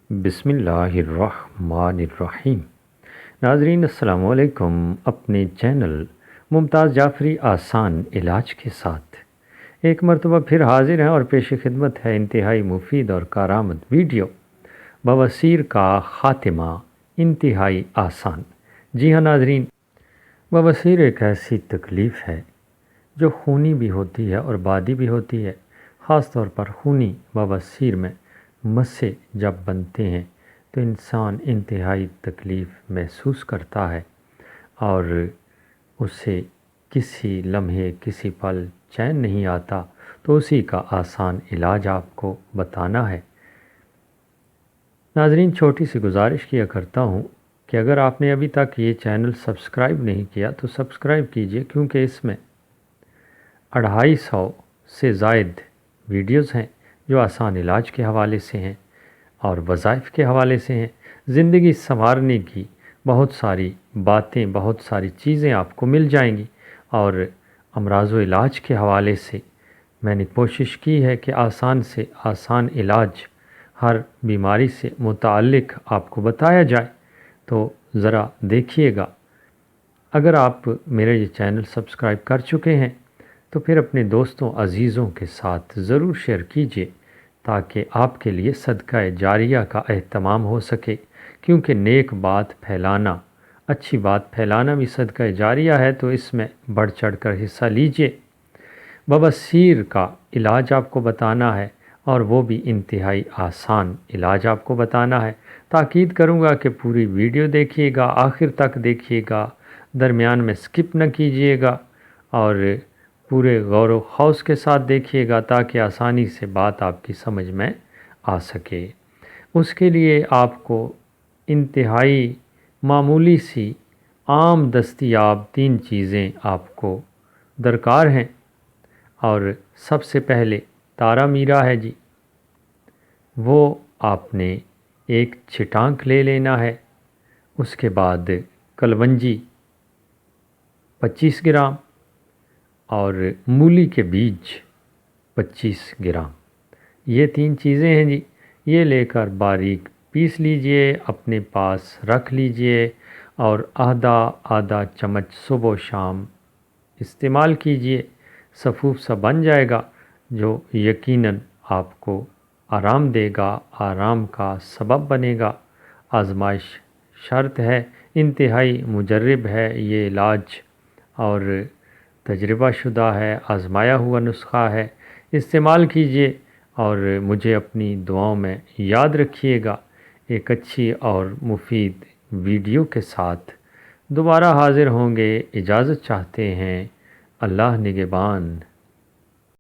बिस्मिल्लाहिर्रहमानिर्रहीम। नाज़रीन अस्सलामु अलैकुम। अपने चैनल मुमताज़ जाफ़री आसान इलाज के साथ एक मरतबा फिर हाजिर हैं और पेश खिदमत है इंतहाई मुफीद और कारआमद वीडियो बवासीर का ख़ात्मा इंतहाई आसान। जी हाँ नाज़रीन, बवासीर एक ऐसी तकलीफ़ है जो खूनी भी होती है और बादी भी होती है। ख़ास तौर पर खूनी बवासीर में मस्से जब बनते हैं तो इंसान इंतहाई तकलीफ़ महसूस करता है और उसे किसी लम्हे किसी पल चैन नहीं आता। तो उसी का आसान इलाज आपको बताना है। नाज़रीन, छोटी सी गुजारिश किया करता हूँ कि अगर आपने अभी तक ये चैनल सब्सक्राइब नहीं किया तो सब्सक्राइब कीजिए, क्योंकि इसमें 250 से ज़ायद वीडियोज़ हैं जो आसान इलाज के हवाले से हैं और वज़ाइफ के हवाले से हैं। ज़िंदगी संवारने की बहुत सारी बातें, बहुत सारी चीज़ें आपको मिल जाएंगी और अमराज़ व इलाज के हवाले से मैंने कोशिश की है कि आसान से आसान इलाज हर बीमारी से मुताल्लिक़ आपको बताया जाए। तो ज़रा देखिएगा। अगर आप मेरा ये चैनल सब्सक्राइब कर चुके हैं तो फिर अपने दोस्तों अज़ीज़ों के साथ ज़रूर शेयर कीजिए ताकि आपके लिए सदका जारिया का एहतमाम हो सके, क्योंकि नेक बात फैलाना, अच्छी बात फैलाना भी सदका जारिया है। तो इसमें बढ़ चढ़ कर हिस्सा लीजिए। बवासीर का इलाज आपको बताना है और वो भी इंतहाई आसान इलाज आपको बताना है। ताकीद करूँगा कि पूरी वीडियो देखिएगा, आखिर तक देखिएगा, दरमियान में स्किप न कीजिएगा और पूरे गौर व खौस के साथ देखिएगा ताकि आसानी से बात आपकी समझ में आ सके। उसके लिए आपको इंतहाई मामूली सी आम दस्तयाब 3 चीज़ें आपको दरकार हैं। और सबसे पहले तारा मीरा है जी, वो आपने एक छिटांक ले लेना है। उसके बाद कलवंजी 25 ग्राम और मूली के बीज 25 ग्राम। ये 3 चीज़ें हैं जी। ये लेकर बारीक पीस लीजिए, अपने पास रख लीजिए और आधा आधा चम्मच सुबह शाम इस्तेमाल कीजिए। सफूफ सा बन जाएगा जो यकीनन आपको आराम देगा, आराम का सबब बनेगा। आजमाइश शर्त है, इंतहाई मुजर्रब है ये इलाज और तजर्बा शुदा है, आजमाया हुआ नुस्खा है। इस्तेमाल कीजिए और मुझे अपनी दुआओं में याद रखिएगा। एक अच्छी और मुफीद वीडियो के साथ दोबारा हाज़िर होंगे। इजाज़त चाहते हैं। अल्लाह निगहबान।